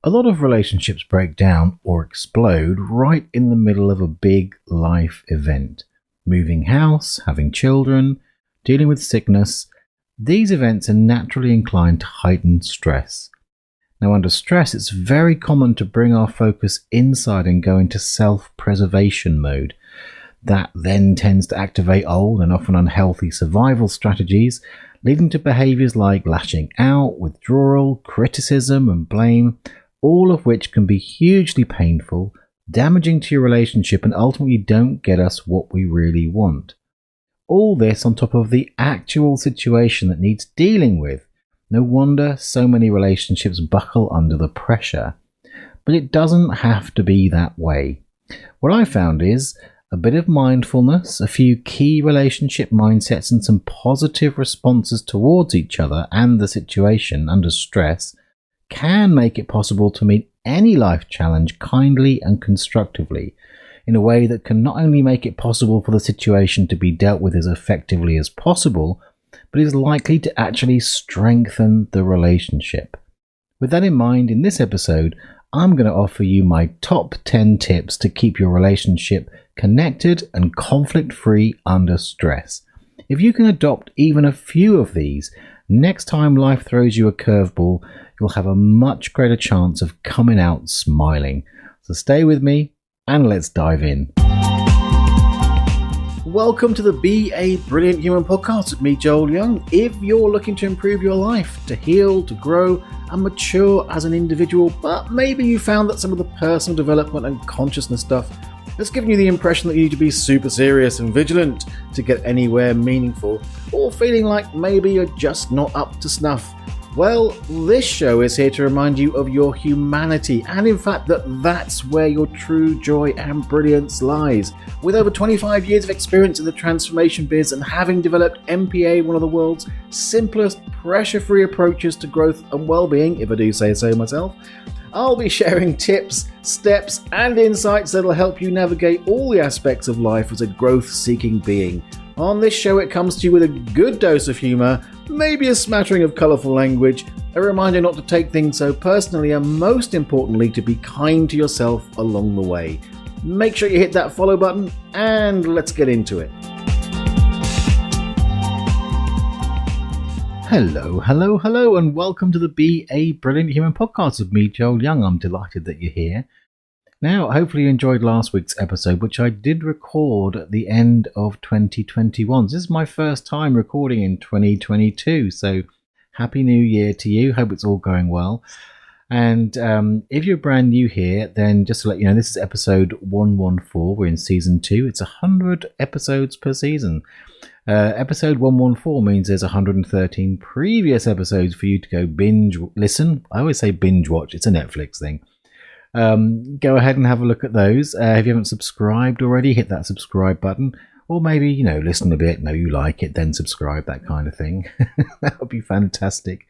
A lot of relationships break down or explode right in the middle of a big life event. Moving house, having children, dealing with sickness. These events are naturally inclined to heighten stress. Now, under stress, it's very common to bring our focus inside and go into self-preservation mode. That then tends to activate old and often unhealthy survival strategies, leading to behaviours like lashing out, withdrawal, criticism, and blame, all of which can be hugely painful, damaging to your relationship, and ultimately don't get us what we really want. All this on top of the actual situation that needs dealing with. No wonder so many relationships buckle under the pressure. But it doesn't have to be that way. What I found is a bit of mindfulness, a few key relationship mindsets, and some positive responses towards each other and the situation under stress can make it possible to meet any life challenge kindly and constructively, in a way that can not only make it possible for the situation to be dealt with as effectively as possible, but is likely to actually strengthen the relationship. With that in mind, in this episode, I'm going to offer you my top 10 tips to keep your relationship connected and conflict-free under stress. If you can adopt even a few of these, next time life throws you a curveball, you'll have a much greater chance of coming out smiling. So stay with me and let's dive in. Welcome to the Be a Brilliant Human podcast with me, Joel Young. If you're looking to improve your life, to heal, to grow and mature as an individual, but maybe you found that some of the personal development and consciousness stuff has given you the impression that you need to be super serious and vigilant to get anywhere meaningful, or feeling like maybe you're just not up to snuff, well, this show is here to remind you of your humanity, and in fact that's where your true joy and brilliance lies. With over 25 years of experience in the transformation biz and having developed MPA, one of the world's simplest, pressure-free approaches to growth and well-being, if I do say so myself, I'll be sharing tips, steps, and insights that'll help you navigate all the aspects of life as a growth-seeking being. On this show, it comes to you with a good dose of humour, maybe a smattering of colourful language, a reminder not to take things so personally, and most importantly, to be kind to yourself along the way. Make sure you hit that follow button, and let's get into it. Hello, and welcome to the Be a Brilliant Human podcast with me, Joel Young. I'm delighted that you're here. Now, hopefully you enjoyed last week's episode, which I did record at the end of 2021. This is my first time recording in 2022, so Happy New Year to you. Hope it's all going well. And if you're brand new here, then just to let you know, this is episode 114. We're in season 2. It's 100 episodes per season. Episode 114 means there's 113 previous episodes for you to go binge listen. I always say binge watch. It's a Netflix thing. Go ahead and have a look at those. If you haven't subscribed already, hit that subscribe button. Or maybe, listen a bit, know you like it, then subscribe, that kind of thing. That would be fantastic.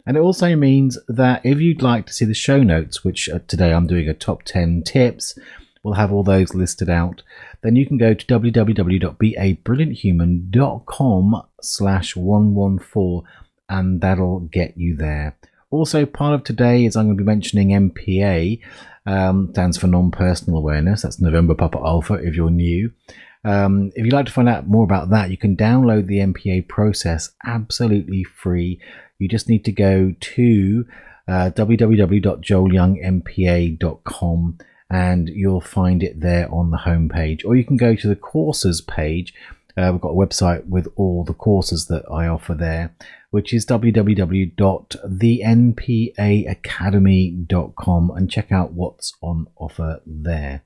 And it also means that if you'd like to see the show notes, which today I'm doing a top 10 tips, we'll have all those listed out, then you can go to www.beabrillianthuman.com/114 and that'll get you there. Also, part of today is I'm going to be mentioning MPA, stands for Non-Personal Awareness. That's November Papa Alpha if you're new. If you'd like to find out more about that, you can download the MPA process absolutely free. You just need to go to www.joelyoungmpa.com and you'll find it there on the homepage. Or you can go to the courses page. We've got a website with all the courses that I offer there, which is www.thenpaacademy.com, and check out what's on offer there.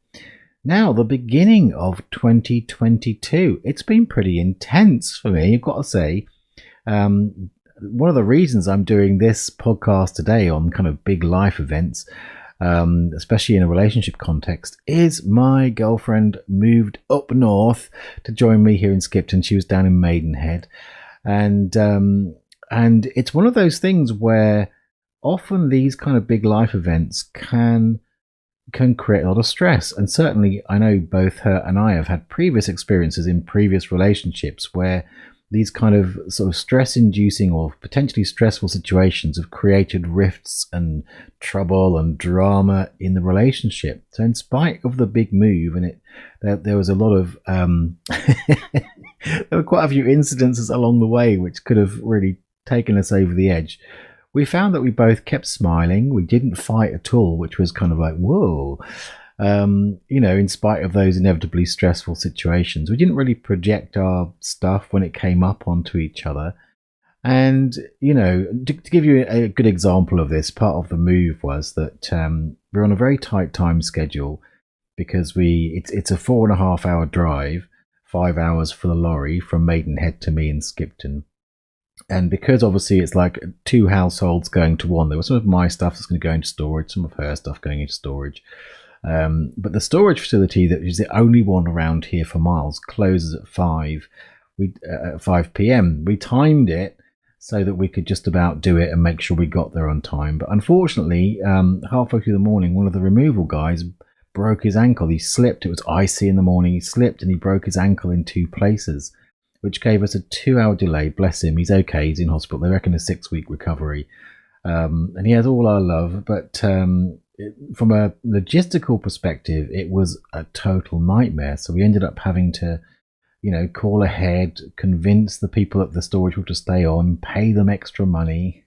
Now, the beginning of 2022. It's been pretty intense for me, I've got to say. One of the reasons I'm doing this podcast today on kind of big life events, especially in a relationship context, is my girlfriend moved up north to join me here in Skipton. She was down in Maidenhead. And it's one of those things where often these kind of big life events can create a lot of stress. And certainly I know both her and I have had previous experiences in previous relationships where these kind of sort of stress-inducing or potentially stressful situations have created rifts and trouble and drama in the relationship. So in spite of the big move, and there was a lot of there were quite a few incidences along the way which could have really taken us over the edge. We found that we both kept smiling. We didn't fight at all, which was kind of like, whoa. In spite of those inevitably stressful situations, we didn't really project our stuff when it came up onto each other. And, to give you a good example of this, part of the move was that we're on a very tight time schedule because it's a 4.5 hour drive, 5 hours for the lorry from Maidenhead to me in Skipton. And because obviously it's like 2 households going to one, there was some of my stuff that's going to go into storage, some of her stuff going into storage. But the storage facility, that is the only one around here for miles, closes at 5 p.m. We timed it so that we could just about do it and make sure we got there on time. But unfortunately, halfway through the morning, one of the removal guys broke his ankle. He slipped. It was icy in the morning. He slipped and he broke his ankle in 2 places, which gave us a 2-hour delay. Bless him. He's okay. He's in hospital. They reckon a 6-week recovery. And he has all our love. But from a logistical perspective, it was a total nightmare. So we ended up having to, call ahead, convince the people at the storage hall to stay on, pay them extra money.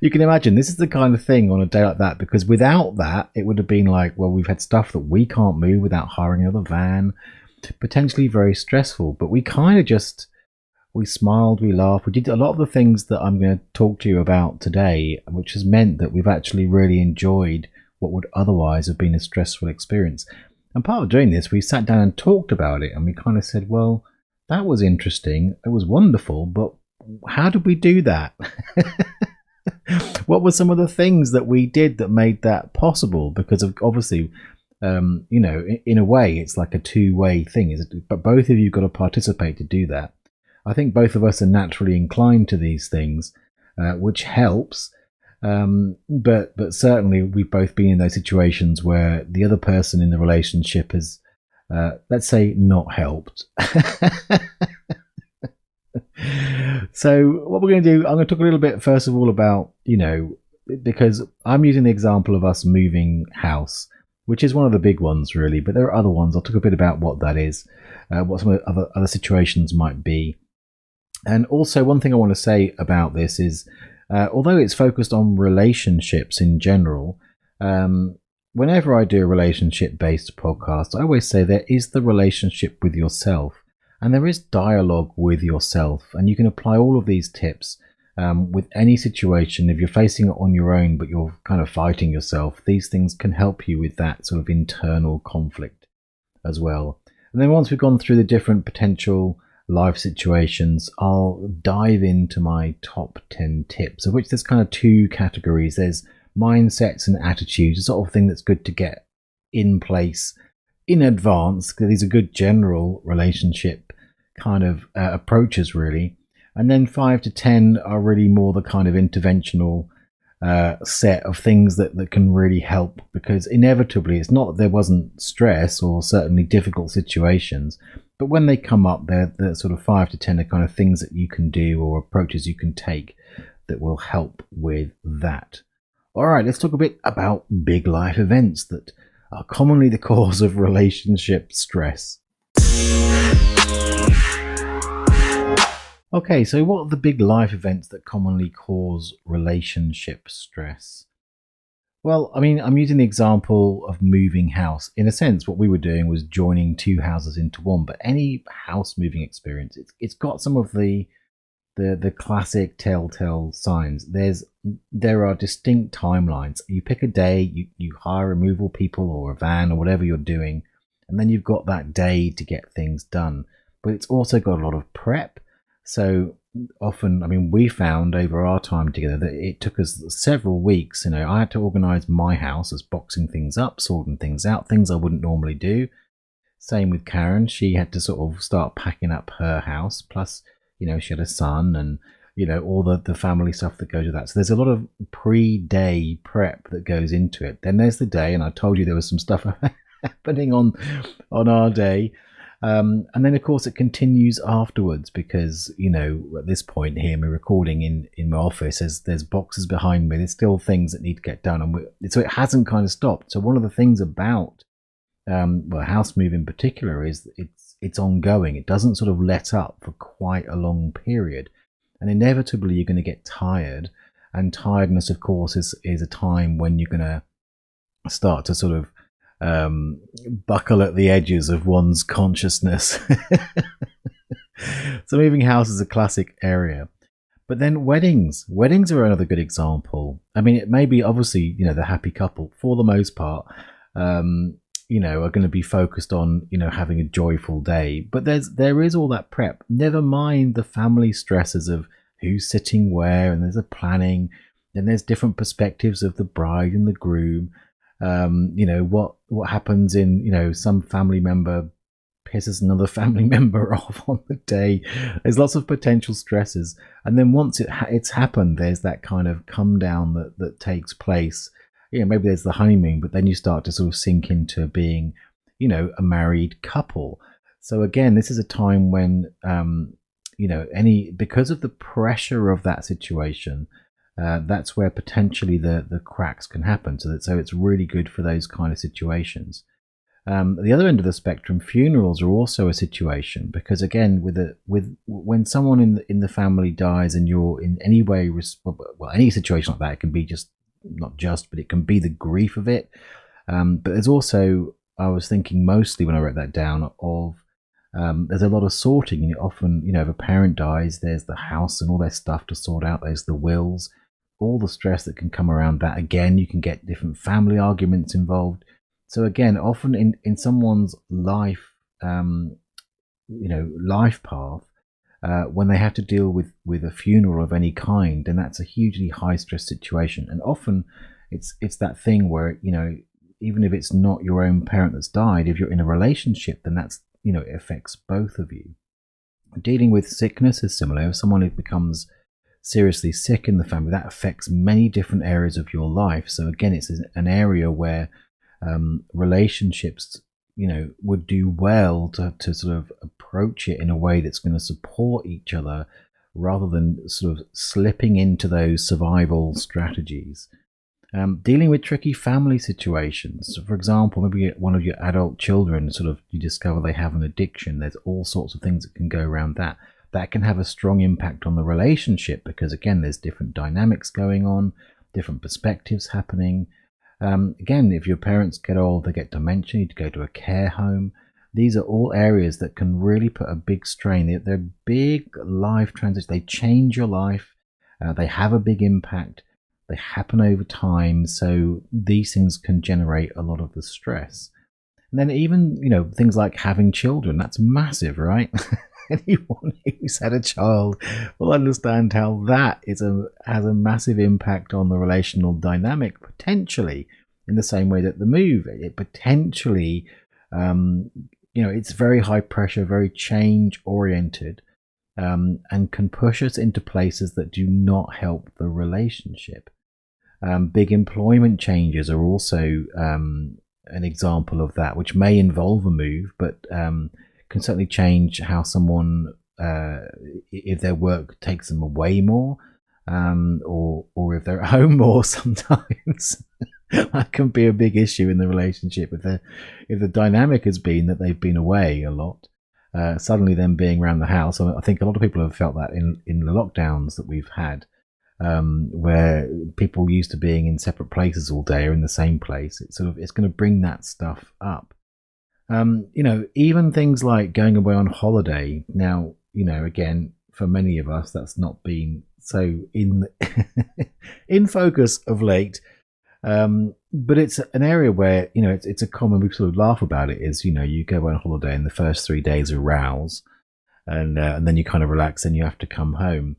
You can imagine this is the kind of thing on a day like that, because without that, it would have been like, well, we've had stuff that we can't move without hiring another van, potentially very stressful. But we kind of we smiled, we laughed, we did a lot of the things that I'm going to talk to you about today, which has meant that we've actually really enjoyed what would otherwise have been a stressful experience. And part of doing this, we sat down and talked about it, and we kind of said, well, that was interesting, it was wonderful, but how did we do that? What were some of the things that we did that made that possible? Because of obviously, in a way, it's like a two-way thing, but both of you got to participate to do that. I think both of us are naturally inclined to these things, which helps. But certainly we've both been in those situations where the other person in the relationship has, let's say, not helped. So what we're going to do, I'm going to talk a little bit first of all about, because I'm using the example of us moving house, which is one of the big ones really, but there are other ones. I'll talk a bit about what that is, what some of the other situations might be. And also one thing I want to say about this is, although it's focused on relationships in general, whenever I do a relationship-based podcast, I always say there is the relationship with yourself, and there is dialogue with yourself, and you can apply all of these tips with any situation. If you're facing it on your own, but you're kind of fighting yourself, these things can help you with that sort of internal conflict as well. And then once we've gone through the different potential life situations, I'll dive into my top 10 tips, of which there's kind of 2 categories. There's mindsets and attitudes, the sort of thing that's good to get in place in advance, because these are good general relationship kind of approaches really. And then 5 to 10 are really more the kind of interventional set of things that can really help, because inevitably it's not that there wasn't stress or certainly difficult situations, but when they come up, they're the sort of 5 to 10 are kind of things that you can do or approaches you can take that will help with that. All right, let's talk a bit about big life events that are commonly the cause of relationship stress. Okay, so what are the big life events that commonly cause relationship stress? Well, I mean, I'm using the example of moving house. In a sense, what we were doing was joining 2 houses into one, but any house moving experience, it's got some of the classic telltale signs. There are distinct timelines. You pick a day, you hire removal people or a van or whatever you're doing, and then you've got that day to get things done. But it's also got a lot of prep. So often, I mean, we found over our time together that it took us several weeks. I had to organize my house as boxing things up, sorting things out, things I wouldn't normally do. Same with Karen. She had to sort of start packing up her house. Plus, she had a son and, all the family stuff that goes with that. So there's a lot of pre-day prep that goes into it. Then there's the day, and I told you there was some stuff happening on our day. And then, of course, it continues afterwards because, at this point here, we're recording in my office. There's boxes behind me. There's still things that need to get done. And so it hasn't kind of stopped. So one of the things about, a house move in particular is it's ongoing. It doesn't sort of let up for quite a long period. And inevitably, you're going to get tired. And tiredness, of course, is a time when you're going to start to sort of buckle at the edges of one's consciousness. So moving house is a classic area. But then weddings are another good example. I mean, it may be obviously, the happy couple for the most part, are going to be focused on, having a joyful day. But there is all that prep. Never mind the family stresses of who's sitting where, and there's a planning, then there's different perspectives of the bride and the groom. What happens in, some family member pisses another family member off on the day. There's lots of potential stresses. And then once it's happened, there's that kind of come down that takes place. Maybe there's the honeymoon, but then you start to sort of sink into being, a married couple. So again, this is a time when, because of the pressure of that situation, that's where potentially the cracks can happen. So it's really good for those kind of situations. At the other end of the spectrum, funerals are also a situation because again, when someone in the family dies and you're in any way, any situation like that, it can be but it can be the grief of it. But there's also, I was thinking mostly when I wrote that down of, there's a lot of sorting, and often, if a parent dies, there's the house and all their stuff to sort out. There's the wills, all the stress that can come around that. Again, you can get different family arguments involved. So again, often in someone's life, life path, when they have to deal with a funeral of any kind, then that's a hugely high stress situation. And often it's that thing where, even if it's not your own parent that's died, if you're in a relationship, then that's, it affects both of you. Dealing with sickness is similar. If someone who becomes seriously sick in the family, that affects many different areas of your life. So again, it's an area where relationships, would do well to sort of approach it in a way that's going to support each other rather than sort of slipping into those survival strategies. Dealing with tricky family situations. For example, maybe one of your adult children, you discover they have an addiction. There's all sorts of things that can go around that. That can have a strong impact on the relationship because, again, there's different dynamics going on, different perspectives happening. Again, if your parents get old, they get dementia, you need to go to a care home. These are all areas that can really put a big strain. They're big life transitions. They change your life. They have a big impact. They happen over time. So these things can generate a lot of the stress. And then even, things like having children, that's massive, right? Anyone who's had a child will understand how that has a massive impact on the relational dynamic, potentially in the same way that the move, it potentially, it's very high pressure, very change oriented, and can push us into places that do not help the relationship. Big employment changes are also an example of that, which may involve a move, but can certainly change how someone, if their work takes them away more, or if they're at home more sometimes. That can be a big issue in the relationship. If the dynamic has been that they've been away a lot, suddenly them being around the house. I think a lot of people have felt that in the lockdowns that we've had, where people used to being in separate places all day or in the same place. It's going to bring that stuff up. Even things like going away on holiday. Now, again, for many of us, that's not been so in focus of late. But it's an area where, it's a common, we sort of laugh about it, is, you go away on holiday and the first 3 days are rouse, and then you kind of relax and you have to come home.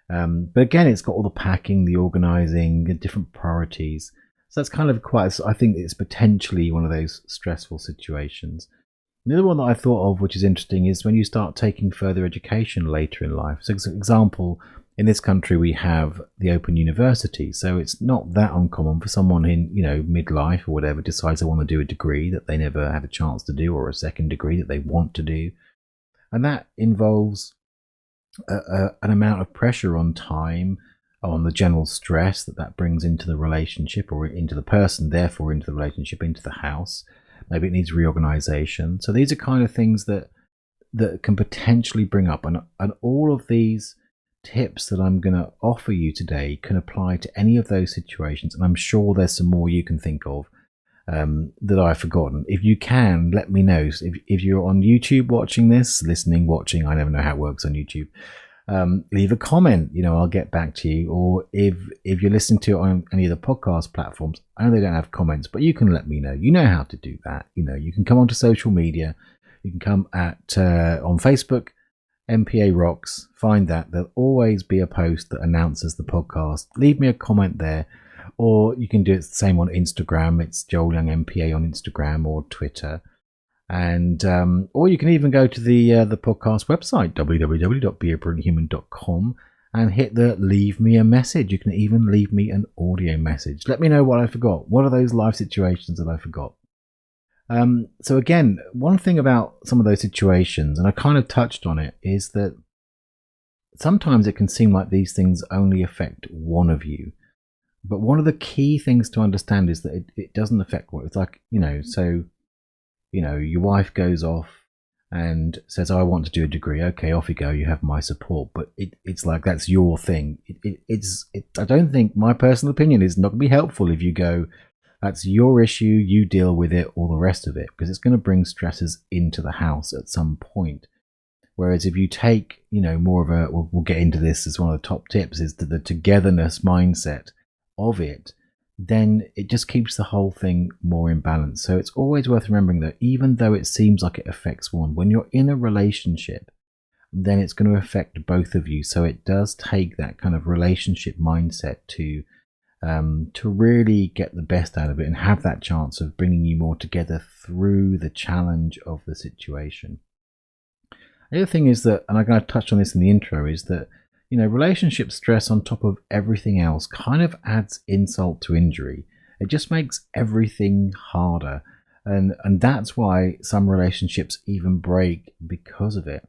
But again, it's got all the packing, the organising, the different priorities. So that's kind of I think it's potentially one of those stressful situations. The other one that I thought of, which is interesting, is when you start taking further education later in life. So, for example, in this country we have the Open University, so it's not that uncommon for someone in, midlife or whatever, decides they want to do a degree that they never had a chance to do, or a second degree that they want to do. And that involves an amount of pressure on time, on the general stress that brings into the relationship, or into the person, therefore into the relationship, into the house. Maybe it needs reorganization. So these are kind of things that can potentially bring up, and all of these tips that I'm going to offer you today can apply to any of those situations. And I'm sure there's some more you can think of that I've forgotten. If you can, let me know. If you're on YouTube watching this, listening, watching, I never know how it works on YouTube, leave a comment, I'll get back to you. Or if you're listening to it on any of the podcast platforms, I know they don't have comments, but you can let me know. You know how to do that. You can come onto social media. You can come on Facebook, MPA Rocks, find that. There'll always be a post that announces the podcast. Leave me a comment there. Or you can do it the same on Instagram. It's Joel Young MPA on Instagram or Twitter. And or you can even go to the podcast website, www.beabrillianthuman.com, and hit the leave me a message. You can even leave me an audio message. Let me know what I forgot. What are those life situations that I forgot? So again, one thing about some of those situations, and I kind of touched on it, is that sometimes it can seem like these things only affect one of you. But one of the key things to understand is that it doesn't affect what it's like, so, your wife goes off and says, I want to do a degree. Okay, off you go. You have my support. But it's like, that's your thing. I don't think, my personal opinion is not going to be helpful if you go, that's your issue, you deal with it, all the rest of it, because it's going to bring stresses into the house at some point. Whereas if you take, more of a, we'll get into this as one of the top tips, is the togetherness mindset of it, then it just keeps the whole thing more in balance. So it's always worth remembering that even though it seems like it affects one, when you're in a relationship, then it's going to affect both of you. So it does take that kind of relationship mindset to really get the best out of it and have that chance of bringing you more together through the challenge of the situation. The other thing is that, and I'm going to touch on this in the intro, is that relationship stress on top of everything else kind of adds insult to injury. It just makes everything harder, and that's why some relationships even break because of it.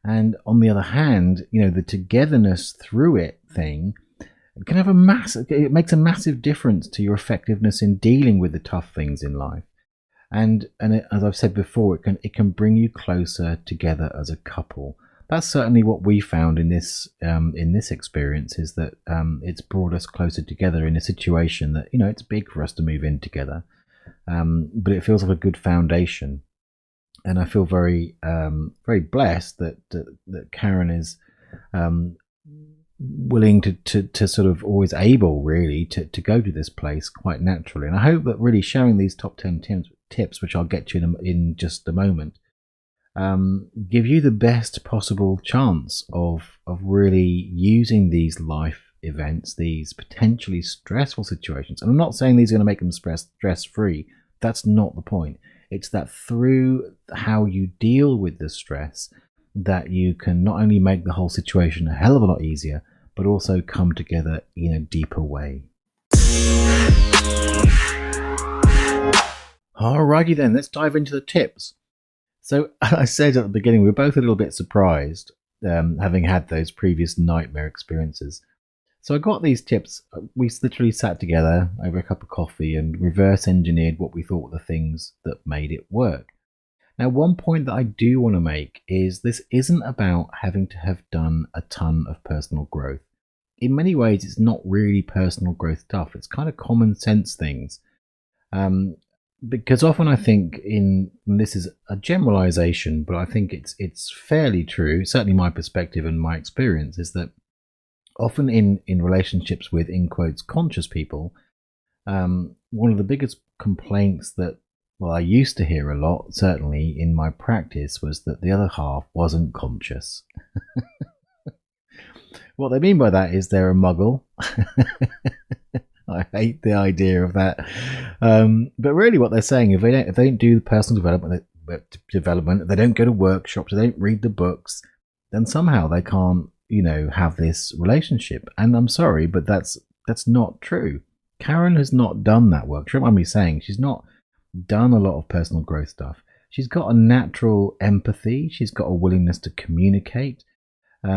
And on the other hand, the togetherness through it thing can have it makes a massive difference to your effectiveness in dealing with the tough things in life. And as I've said before, it can bring you closer together as a couple. That's certainly what we found in this experience, is that it's brought us closer together in a situation that, it's big for us to move in together, but it feels like a good foundation. And I feel very very blessed that Karen is willing to sort of always able really to go to this place quite naturally. And I hope that really sharing these top 10 tips, which I'll get to in just a moment, give you the best possible chance of really using these life events, these potentially stressful situations. And I'm not saying these are going to make them stress free. That's not the point. It's that through how you deal with the stress, that you can not only make the whole situation a hell of a lot easier, but also come together in a deeper way. Alrighty then, let's dive into the tips. So I said at the beginning, we were both a little bit surprised, having had those previous nightmare experiences. So I got these tips. We literally sat together over a cup of coffee and reverse engineered what we thought were the things that made it work. Now, one point that I do want to make is this isn't about having to have done a ton of personal growth. In many ways, it's not really personal growth stuff. It's kind of common sense things. Because often I think and this is a generalization, but I think it's fairly true, certainly my perspective and my experience, is that often in relationships with, in quotes, conscious people, one of the biggest complaints that, well, I used to hear a lot, certainly in my practice, was that the other half wasn't conscious. What they mean by that is they're a muggle. I hate the idea of that. But really what they're saying, if they don't do the personal development, they don't go to workshops, they don't read the books, then somehow they can't, have this relationship. And I'm sorry, but that's not true. Karen has not done that work. She don't mind me saying, she's not done a lot of personal growth stuff. She's got a natural empathy. She's got a willingness to communicate. A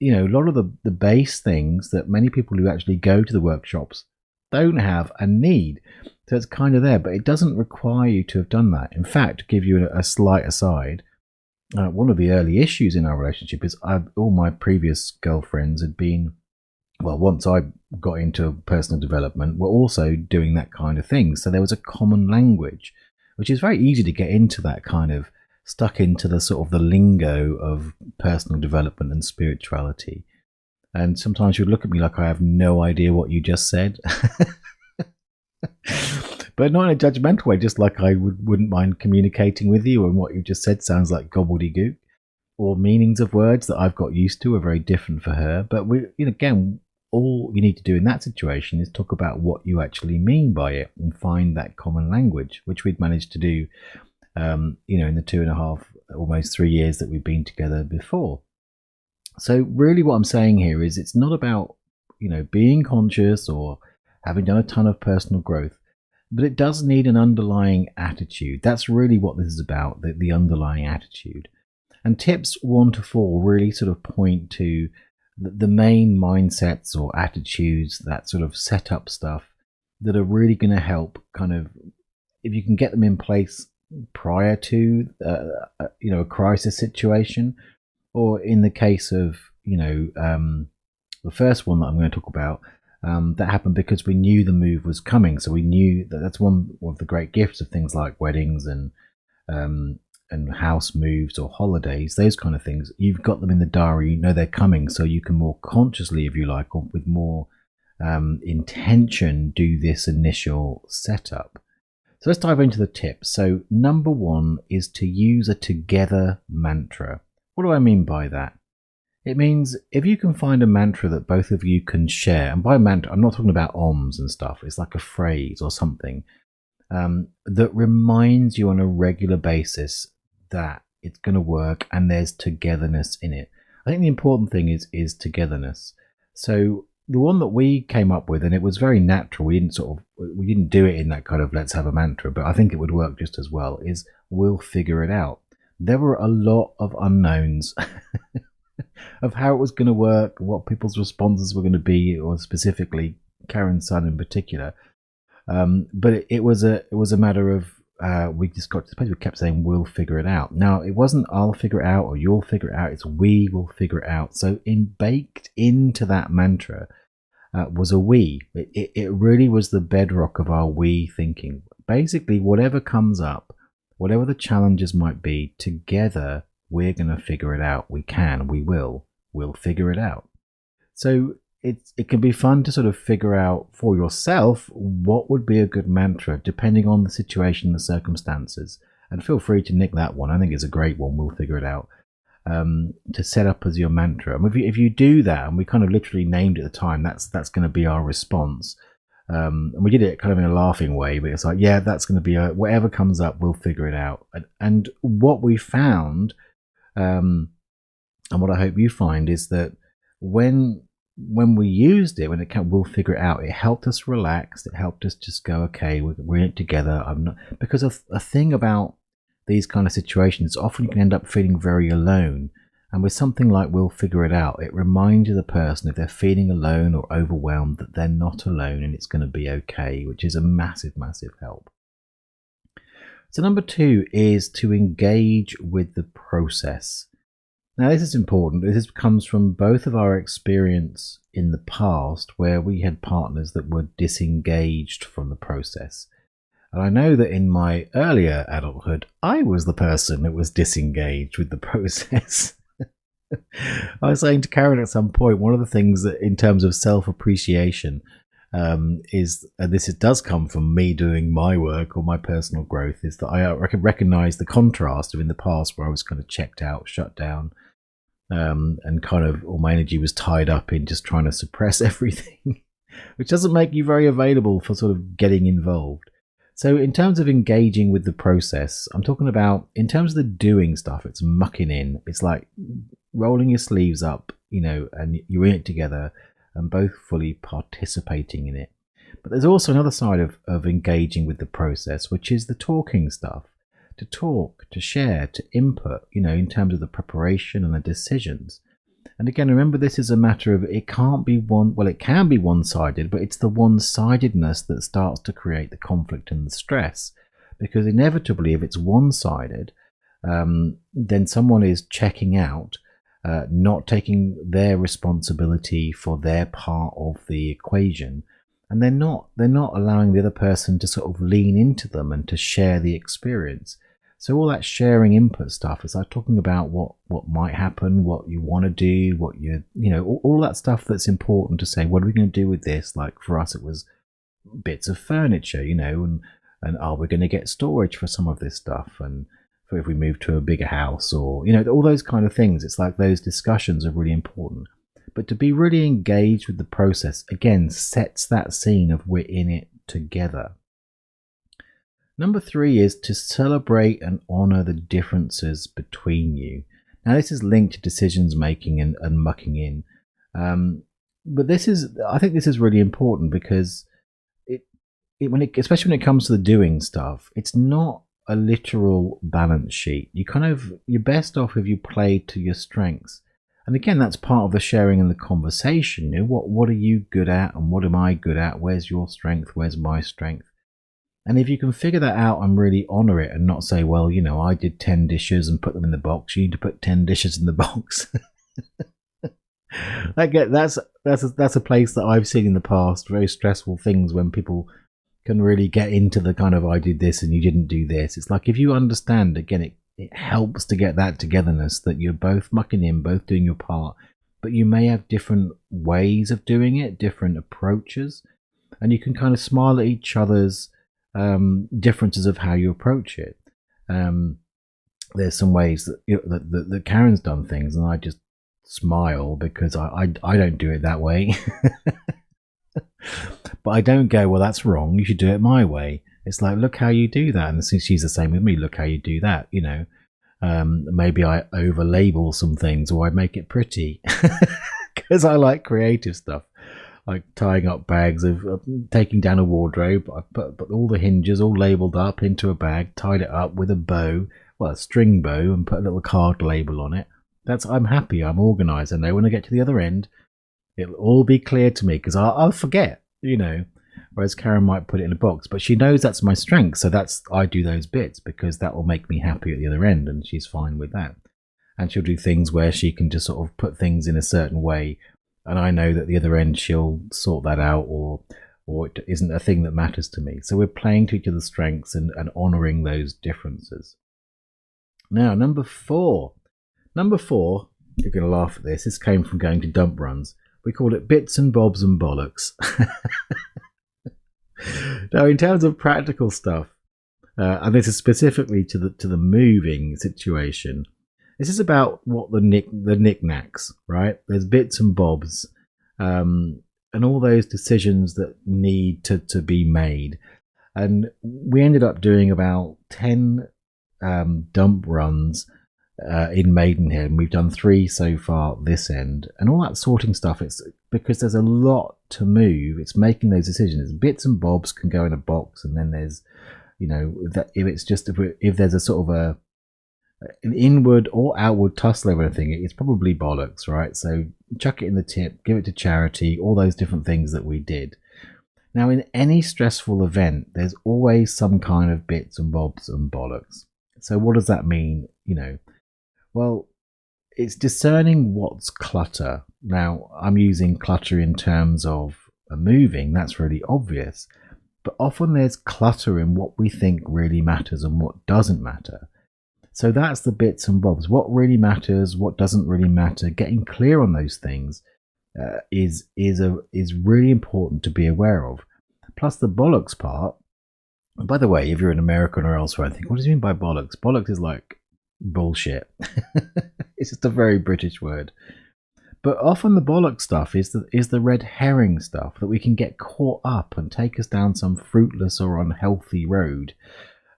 lot of the base things that many people who actually go to the workshops don't have and need. So it's kind of there, but it doesn't require you to have done that. In fact, to give you a slight aside, one of the early issues in our relationship is all my previous girlfriends had been, well, once I got into personal development, were also doing that kind of thing. So there was a common language, which is very easy to get into that kind of stuck into the sort of the lingo of personal development and spirituality. And sometimes you look at me like I have no idea what you just said. But not in a judgmental way, just like I wouldn't mind communicating with you, and what you just said sounds like gobbledygook, or meanings of words that I've got used to are very different for her. But again, all you need to do in that situation is talk about what you actually mean by it and find that common language, which we'd managed to do, in the 2.5, almost 3 years that we've been together before. So really what I'm saying here is it's not about, being conscious or having done a ton of personal growth, but it does need an underlying attitude. That's really what this is about, the underlying attitude. And tips 1 to 4 really sort of point to the main mindsets or attitudes, that sort of setup stuff that are really going to help kind of, if you can get them in place prior to, a crisis situation, or in the case of, the first one that I'm going to talk about, that happened because we knew the move was coming. So we knew that's one of the great gifts of things like weddings and house moves or holidays, those kind of things. You've got them in the diary, they're coming, so you can more consciously, if you like, or with more intention, do this initial setup. So let's dive into the tips. So number 1 is to use a together mantra. What do I mean by that? It means if you can find a mantra that both of you can share, and by mantra, I'm not talking about ohms and stuff, it's like a phrase or something that reminds you on a regular basis that it's going to work and there's togetherness in it. I think the important thing is togetherness. So the one that we came up with, and it was very natural, we didn't do it in that kind of let's have a mantra, but I think it would work just as well, is we'll figure it out. There were a lot of unknowns of how it was going to work, what people's responses were going to be, or specifically Karen's son in particular. But it was a matter of we just got to the place we kept saying we'll figure it out. Now it wasn't I'll figure it out or you'll figure it out, it's we will figure it out. So baked into that mantra was a we. It really was the bedrock of our we thinking. Basically, whatever comes up, whatever the challenges might be, together we're going to figure it out. We'll figure it out. So it can be fun to sort of figure out for yourself what would be a good mantra depending on the situation, the circumstances. And feel free to nick that one. I think it's a great one. We'll figure it out. To set up as your mantra. And if you do that, and we kind of literally named it at the time, that's going to be our response. And we did it kind of in a laughing way, but it's like, yeah, that's going to be whatever comes up, we'll figure it out. And what we found, and what I hope you find, is that when we used it, we'll figure it out, it helped us relax. It helped us just go, okay, we're in it together. Because a thing about these kind of situations, often you can end up feeling very alone. And with something like we'll figure it out, it reminds the person, if they're feeling alone or overwhelmed, that they're not alone and it's going to be okay, which is a massive, massive help. So number 2 is to engage with the process. Now this is important. This comes from both of our experience in the past, where we had partners that were disengaged from the process. And I know that in my earlier adulthood, I was the person that was disengaged with the process. I was saying to Karen at some point, one of the things that in terms of self-appreciation is, and this does come from me doing my work or my personal growth, is that I recognize the contrast of in the past where I was kind of checked out, shut down, and kind of all my energy was tied up in just trying to suppress everything, which doesn't make you very available for sort of getting involved. So in terms of engaging with the process, I'm talking about in terms of the doing stuff, it's mucking in. It's like rolling your sleeves up, and you're in it together and both fully participating in it. But there's also another side of engaging with the process, which is the talking stuff. To talk, to share, to input, in terms of the preparation and the decisions. And again, remember, this is a matter of, it can be one-sided, but it's the one-sidedness that starts to create the conflict and the stress. Because inevitably, if it's one-sided, then someone is checking out, not taking their responsibility for their part of the equation. And they're not allowing the other person to sort of lean into them and to share the experience. So all that sharing input stuff is like talking about what might happen, what you want to do, what all that stuff that's important to say, what are we going to do with this? Like for us, it was bits of furniture, and are we going to get storage for some of this stuff? And for if we move to a bigger house, or, all those kind of things, it's like those discussions are really important. But to be really engaged with the process, again, sets that scene of we're in it together. Number 3 is to celebrate and honour the differences between you. Now, this is linked to decisions making and mucking in. But I think this is really important because especially when it comes to the doing stuff, it's not a literal balance sheet. You're best off if you play to your strengths. And again, that's part of the sharing and the conversation. What are you good at and what am I good at? Where's your strength? Where's my strength? And if you can figure that out and really honour it and not say, well, I did 10 dishes and put them in the box. You need to put 10 dishes in the box. That's a place that I've seen in the past. Very stressful things when people can really get into the kind of, I did this and you didn't do this. It's like, if you understand, again, it helps to get that togetherness, that you're both mucking in, both doing your part, but you may have different ways of doing it, different approaches, and you can kind of smile at each other's differences of how you approach it. There's some ways that Karen's done things and I just smile because I don't do it that way. But I don't go, well, that's wrong, you should do it my way. It's like, look how you do that. And since she's the same with me, look how you do that, maybe I over label some things, or I make it pretty because I like creative stuff, like tying up bags of taking down a wardrobe. I put all the hinges all labeled up into a bag, tied it up with a bow, a string bow, and put a little card label on it. I'm happy, I'm organized. I know when I get to the other end, it'll all be clear to me because I'll forget, whereas Karen might put it in a box, but she knows that's my strength. So I do those bits because that will make me happy at the other end, and she's fine with that. And she'll do things where she can just sort of put things in a certain way, and I know that the other end she'll sort that out, or it isn't a thing that matters to me. So we're playing to each other's strengths and honouring those differences. Now, number four, you're going to laugh at this. This came from going to dump runs. We call it bits and bobs and bollocks. Now, in terms of practical stuff, and this is specifically to the moving situation, this is about what the knickknacks, right? There's bits and bobs, and all those decisions that need to be made. And we ended up doing about 10 dump runs in Maidenhead, and we've done 3 so far this end. And all that sorting stuff, it's because there's a lot to move. It's making those decisions. Bits and bobs can go in a box, and then there's, that if there's a sort of an inward or outward tussle over anything, it's probably bollocks, right? So chuck it in the tip, give it to charity, all those different things that we did. Now, in any stressful event, there's always some kind of bits and bobs and bollocks. So what does that mean? Well, it's discerning what's clutter. Now, I'm using clutter in terms of moving. That's really obvious. But often there's clutter in what we think really matters and what doesn't matter. So that's the bits and bobs. What really matters, what doesn't really matter. Getting clear on those things is really important to be aware of. Plus the bollocks part. And by the way, if you're in America or elsewhere, I think, what does he mean by bollocks? Bollocks is like bullshit. It's just a very British word. But often the bollocks stuff is the red herring stuff that we can get caught up and take us down some fruitless or unhealthy road.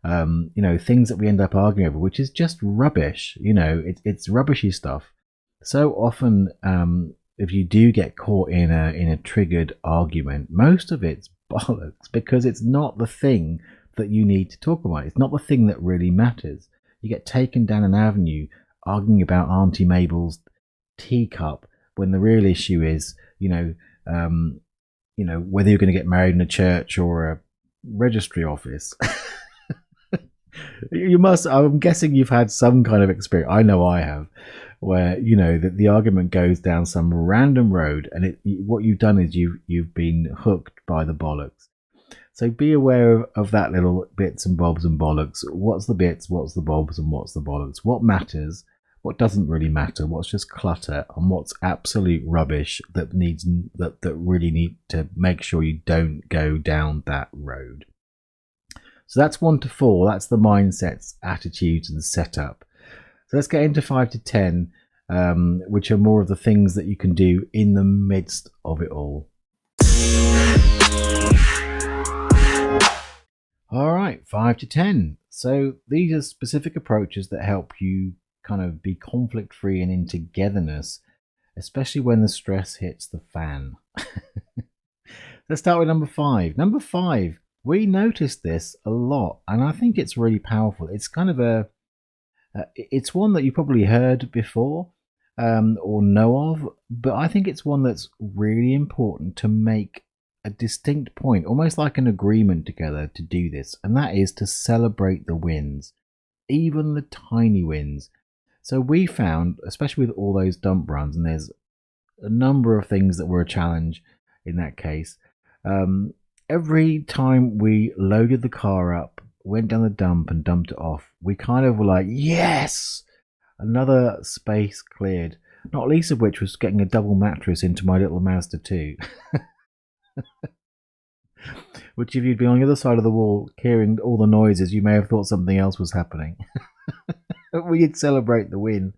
Things that we end up arguing over, which is just rubbish. It's rubbishy stuff. So often, if you do get caught in a triggered argument, most of it's bollocks because it's not the thing that you need to talk about. It's not the thing that really matters. You get taken down an avenue arguing about Auntie Mabel's teacup when the real issue is, whether you're going to get married in a church or a registry office. You must. I'm guessing you've had some kind of experience. I know I have, where that the argument goes down some random road, and what you've done is you've been hooked by the bollocks. So be aware of that little bits and bobs and bollocks. What's the bits? What's the bobs? And what's the bollocks? What matters? What doesn't really matter? What's just clutter? And what's absolute rubbish that really need to make sure you don't go down that road. So that's 1 to 4. That's the mindsets, attitudes, and setup. So let's get into 5 to 10, which are more of the things that you can do in the midst of it all. All right, 5 to 10. So these are specific approaches that help you kind of be conflict-free and in togetherness, especially when the stress hits the fan. Let's start with number 5. Number 5. We noticed this a lot, and I think it's really powerful. It's kind of it's one that you probably heard before or know of, but I think it's one that's really important to make a distinct point, almost like an agreement together to do this, and that is to celebrate the wins, even the tiny wins. So we found, especially with all those dump runs, and there's a number of things that were a challenge in that case, every time we loaded the car up, went down the dump and dumped it off, we kind of were like, yes, another space cleared. Not least of which was getting a double mattress into my little Mazda 2. Which if you'd been on the other side of the wall hearing all the noises, you may have thought something else was happening. We'd celebrate the win.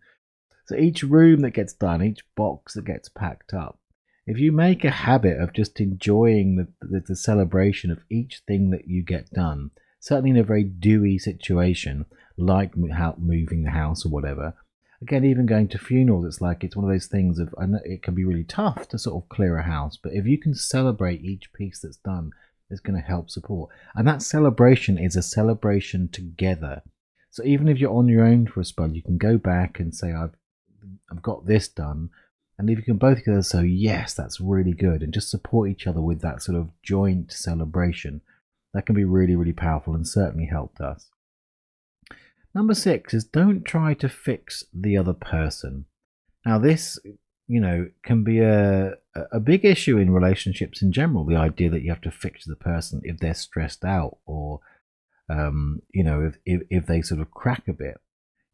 So each room that gets done, each box that gets packed up, if you make a habit of just enjoying the celebration of each thing that you get done, certainly in a very dewy situation, like moving the house or whatever, again, even going to funerals, it's one of those things of, it can be really tough to sort of clear a house, but if you can celebrate each piece that's done, it's going to help support. And that celebration is a celebration together. So even if you're on your own for a spell, you can go back and say, I've got this done. And if you can both go, so yes, that's really good, and just support each other with that sort of joint celebration, that can be really, really powerful and certainly helped us. Number 6 is don't try to fix the other person. Now this, can be a big issue in relationships in general, the idea that you have to fix the person if they're stressed out or, if they sort of crack a bit.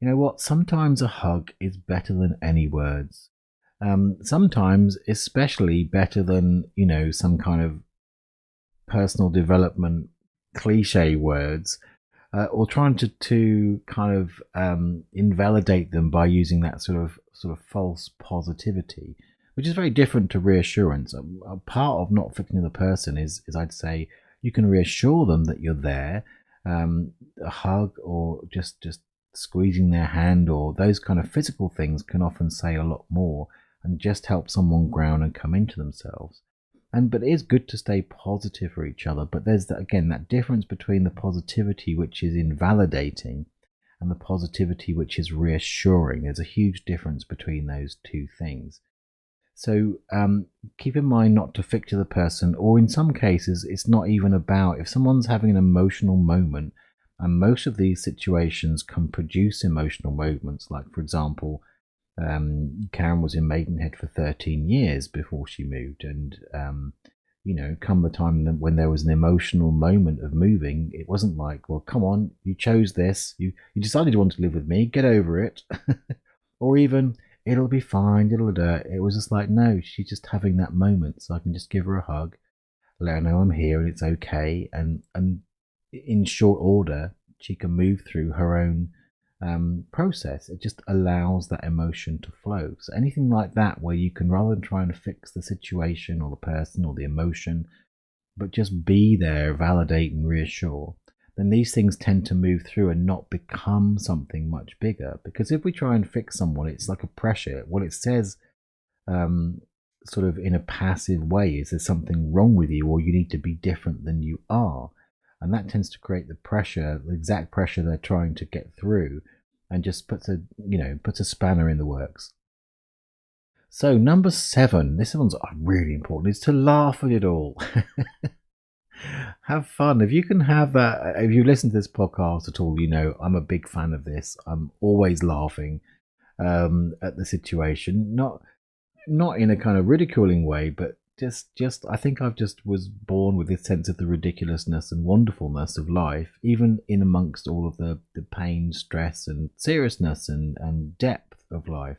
You know what? Sometimes a hug is better than any words. Sometimes especially better than, some kind of personal development cliche words, or trying to kind of invalidate them by using that sort of false positivity, which is very different to reassurance. A part of not fixing the person is I'd say you can reassure them that you're there. A hug or just squeezing their hand or those kind of physical things can often say a lot more and just help someone ground and come into themselves. But it is good to stay positive for each other. But there's that difference between the positivity which is invalidating and the positivity which is reassuring. There's a huge difference between those two things. So keep in mind not to fix the person, or in some cases it's not even about, if someone's having an emotional moment, and most of these situations can produce emotional moments, like for example, Karen was in Maidenhead for 13 years before she moved, and come the time when there was an emotional moment of moving, it wasn't like, well, come on, you chose this, you decided you wanted to live with me, get over it. Or even, it'll be fine, it was just like, no, she's just having that moment, so I can just give her a hug, let her know I'm here and it's okay, and in short order she can move through her own process. It just allows that emotion to flow. So anything like that where you can, rather than trying to fix the situation or the person or the emotion, but just be there, validate and reassure, then these things tend to move through and not become something much bigger. Because if we try and fix someone, it's like a pressure. What it says, sort of in a passive way, is there's something wrong with you, or you need to be different than you are. And that tends to create the pressure, the exact pressure they're trying to get through, and just puts a spanner in the works. So number 7, this one's really important, is to laugh at it all. Have fun. If you can have that, if you listen to this podcast at all, I'm a big fan of this. I'm always laughing at the situation, not in a kind of ridiculing way, but just I think I've just was born with this sense of the ridiculousness and wonderfulness of life, even in amongst all of the pain, stress, and seriousness and depth of life.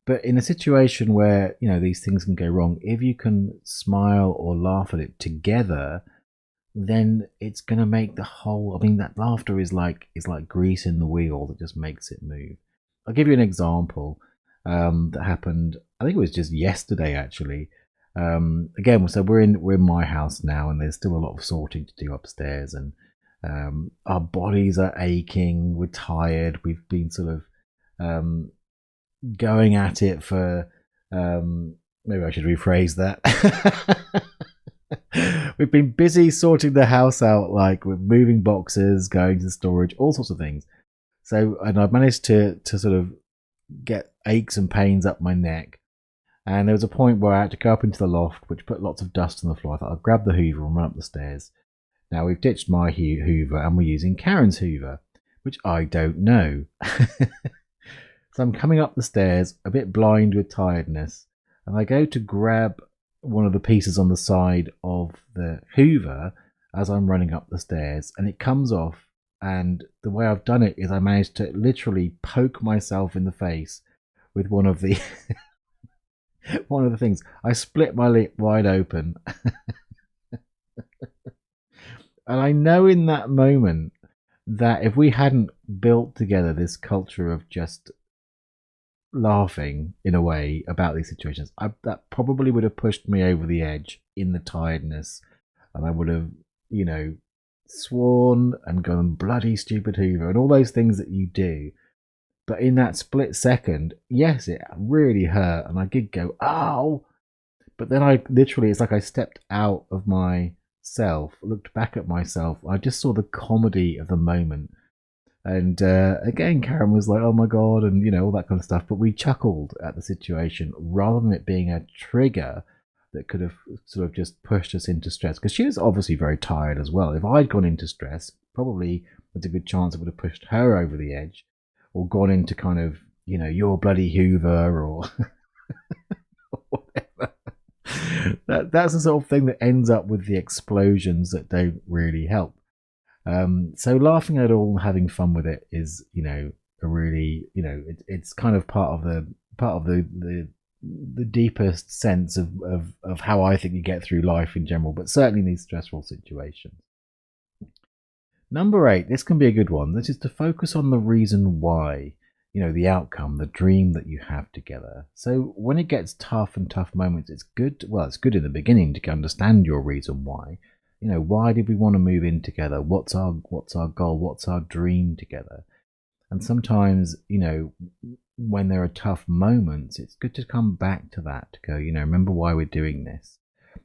But in a situation where these things can go wrong, if you can smile or laugh at it together, then it's going to make the whole. I mean, that laughter is like grease in the wheel that just makes it move. I'll give you an example that happened. I think it was just yesterday, actually. Again, so we're in my house now, and there's still a lot of sorting to do upstairs, and our bodies are aching. We're tired. We've been sort of going at it for maybe I should rephrase that. We've been busy sorting the house out, like with moving boxes, going to storage, all sorts of things. So, and I've managed to sort of get aches and pains up my neck. And there was a point where I had to go up into the loft, which put lots of dust on the floor. I thought I'd grab the Hoover and run up the stairs. Now we've ditched my Hoover and we're using Karen's Hoover, which I don't know. So I'm coming up the stairs, a bit blind with tiredness, and I go to grab one of the pieces on the side of the Hoover as I'm running up the stairs, and it comes off. And the way I've done it is I managed to literally poke myself in the face with one of the things. I split my lip wide open. And I know in that moment that if we hadn't built together this culture of just laughing in a way about these situations, that probably would have pushed me over the edge in the tiredness, and I would have, sworn and gone bloody stupid Hoover and all those things that you do. But in that split second, yes, it really hurt, and I did go, ow. But then it's like I stepped out of myself, looked back at myself, I just saw the comedy of the moment. And again, Karen was like, oh my God, and all that kind of stuff. But we chuckled at the situation rather than it being a trigger that could have sort of just pushed us into stress. Because she was obviously very tired as well. If I'd gone into stress, probably there's a good chance it would have pushed her over the edge, or gone into kind of, your bloody Hoover or whatever. That's the sort of thing that ends up with the explosions that don't really help. So laughing at it all and having fun with it is, a really, it's kind of part of the deepest sense of how I think you get through life in general, but certainly in these stressful situations. Number 8, this can be a good one. This is to focus on the reason why, the outcome, the dream that you have together. So when it gets tough moments, it's good. Well, it's good in the beginning to understand your reason why. Why did we want to move in together? What's our goal? What's our dream together? And sometimes, when there are tough moments, it's good to come back to that, to go, remember why we're doing this.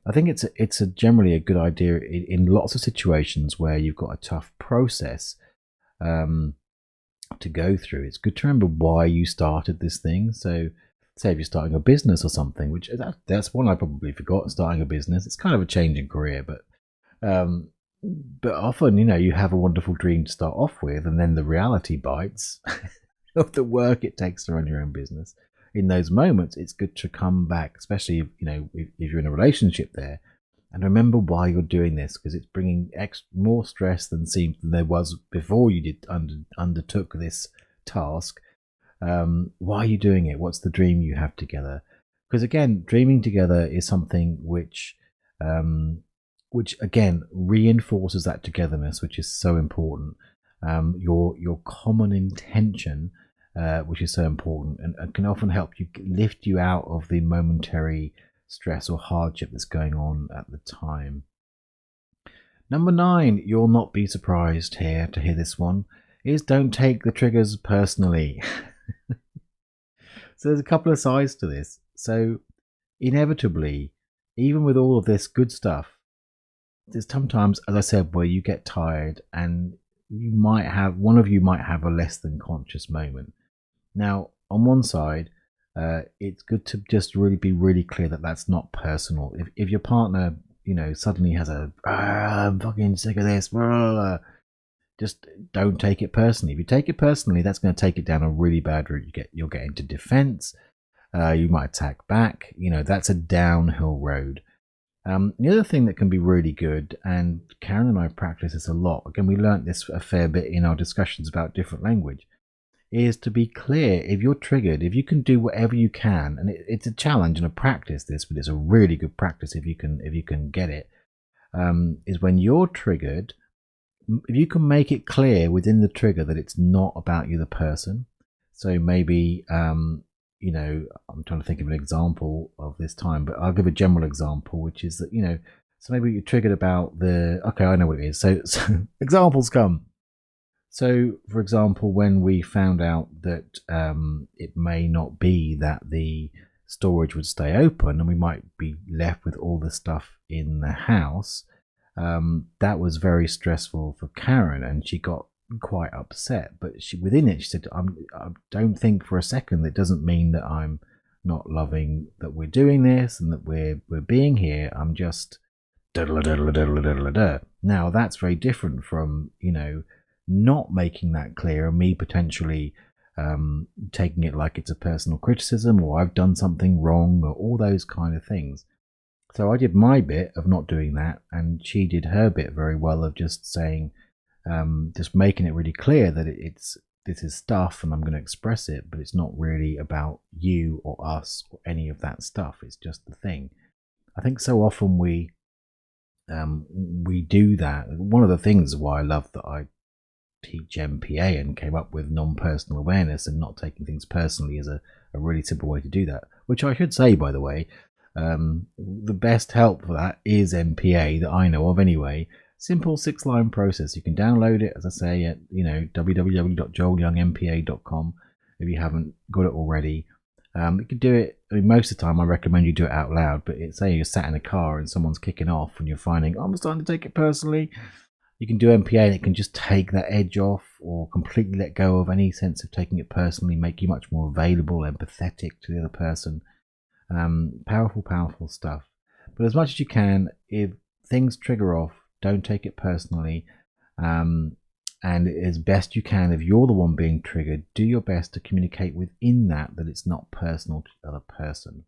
I think it's generally a good idea in lots of situations where you've got a tough process to go through. It's good to remember why you started this thing. So say if you're starting a business or something, which that's one I probably forgot, starting a business. It's kind of a change in career, but often, you have a wonderful dream to start off with, and then the reality bites of the work it takes to run your own business. In those moments, it's good to come back, especially if you're in a relationship there, and remember why you're doing this, because it's bringing more stress than there was before you undertook this task. Why are you doing it? What's the dream you have together? Because again, dreaming together is something which again reinforces that togetherness, which is so important. Your common intention, which is so important, and can often help you lift you out of the momentary stress or hardship that's going on at the time. Number 9, you'll not be surprised here to hear this one, is don't take the triggers personally. So there's a couple of sides to this. So inevitably, even with all of this good stuff, there's sometimes, as I said, where you get tired and one of you might have a less than conscious moment. Now, on one side, it's good to just really be really clear that that's not personal. If your partner, suddenly has I'm fucking sick of this, blah, blah, blah, just don't take it personally. If you take it personally, that's going to take it down a really bad route. You'll get into defense. You might attack back. That's a downhill road. The other thing that can be really good, and Karen and I practice this a lot. Again, we learnt this a fair bit in our discussions about different language, is to be clear. If you're triggered, if you can do whatever you can, and it's a challenge and a practice this, but it's a really good practice if you can get it, is when you're triggered, if you can make it clear within the trigger that it's not about you, the person. So maybe, I'm trying to think of an example of this time, but I'll give a general example, which is that, so maybe you're triggered about okay, I know what it is. So examples come. So, for example, when we found out that it may not be that the storage would stay open and we might be left with all the stuff in the house, that was very stressful for Karen, and she got quite upset. But within it, she said, I don't think for a second that doesn't mean that I'm not loving that we're doing this and that we're being here. I'm just Now, that's very different from, not making that clear and me potentially taking it like it's a personal criticism or I've done something wrong or all those kind of things. So I did my bit of not doing that, and she did her bit very well of just saying, just making it really clear that this is stuff and I'm going to express it, but it's not really about you or us or any of that stuff. It's just the thing. I think so often we do that. One of the things why I love that I teach MPA and came up with non-personal awareness and not taking things personally is a really simple way to do that, which I should say, by the way, the best help for that is MPA that I know of anyway. Simple 6-line process. You can download it, as I say, at www.joelyoungmpa.com if you haven't got it already. You can do it. Most of the time I recommend you do it out loud, but say you're sat in a car and someone's kicking off and you're finding, I'm starting to take it personally. You can do MPA and it can just take that edge off or completely let go of any sense of taking it personally, make you much more available, empathetic to the other person. Powerful stuff. But as much as you can, if things trigger off, don't take it personally. And as best you can, if you're the one being triggered, do your best to communicate within that it's not personal to the other person.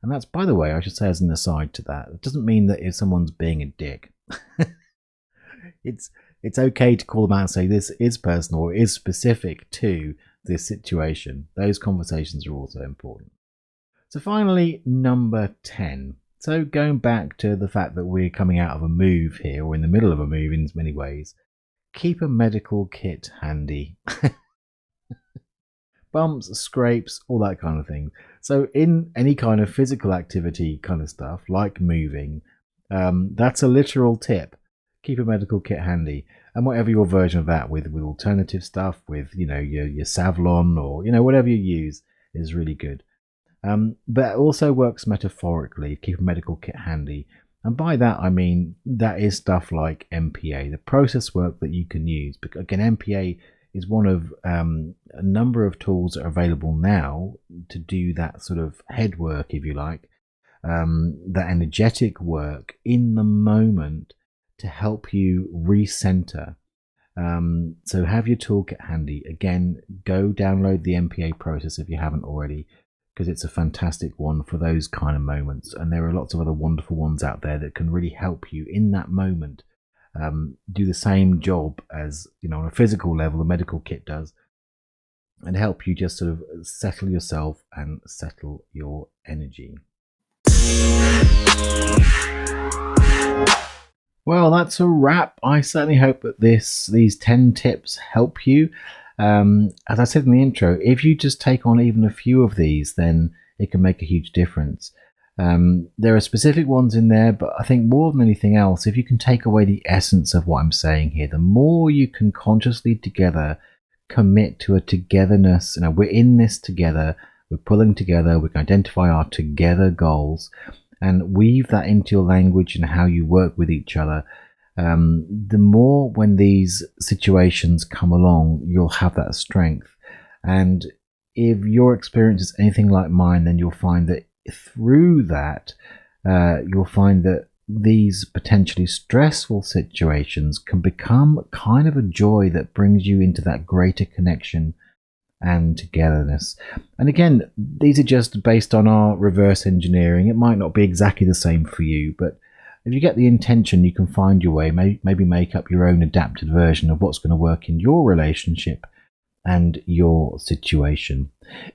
And that's, by the way, I should say as an aside to that, it doesn't mean that if someone's being a dick, it's okay to call them out and say this is personal or is specific to this situation. Those conversations are also important. So finally, number 10. So going back to the fact that we're coming out of a move here, or in the middle of a move in many ways, keep a medical kit handy. Bumps, scrapes, all that kind of thing. So in any kind of physical activity kind of stuff, like moving, that's a literal tip. Keep a medical kit handy. And whatever your version of that with alternative stuff, with your Savlon or whatever you use is really good. But it also works metaphorically. Keep a medical kit handy. And by that, I mean that is stuff like MPA, the process work that you can use. Because again, MPA is one of a number of tools that are available now to do that sort of head work, if you like, that energetic work in the moment to help you recenter. So have your toolkit handy. Again, go download the MPA process if you haven't already, because it's a fantastic one for those kind of moments. And there are lots of other wonderful ones out there that can really help you in that moment do the same job as, on a physical level, the medical kit does, and help you just sort of settle yourself and settle your energy. Well, that's a wrap. I certainly hope that these 10 tips help you. As I said in the intro, if you just take on even a few of these, then it can make a huge difference. There are specific ones in there, but I think more than anything else, if you can take away the essence of what I'm saying here, the more you can consciously together commit to a togetherness. We're in this together, we're pulling together, we can identify our together goals and weave that into your language and how you work with each other. The more when these situations come along, you'll have that strength. And if your experience is anything like mine, then you'll find that through that, you'll find that these potentially stressful situations can become kind of a joy that brings you into that greater connection and togetherness. And again, these are just based on our reverse engineering. It might not be exactly the same for you, but if you get the intention, you can find your way, maybe make up your own adapted version of what's going to work in your relationship and your situation.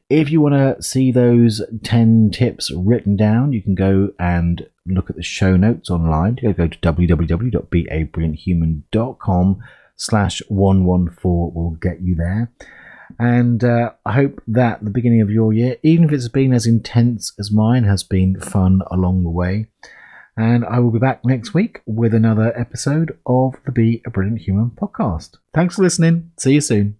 If you want to see those 10 tips written down, you can go and look at the show notes online. You go to www.beabrillianthuman.com/114 will get you there. And I hope that the beginning of your year, even if it's been as intense as mine, has been fun along the way. And I will be back next week with another episode of the Be a Brilliant Human podcast. Thanks for listening. See you soon.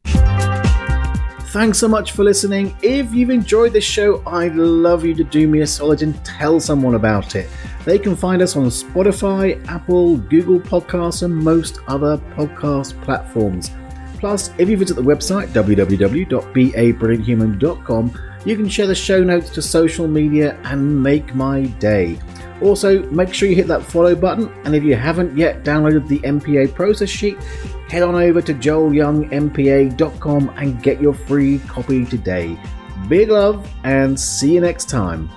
Thanks so much for listening. If you've enjoyed this show, I'd love you to do me a solid and tell someone about it. They can find us on Spotify, Apple, Google Podcasts, and most other podcast platforms. Plus, if you visit the website www.beabrillianthuman.com, you can share the show notes to social media and make my day. Also, make sure you hit that follow button, and if you haven't yet downloaded the MPA process sheet, head on over to joelyoungmpa.com and get your free copy today. Big love, and see you next time.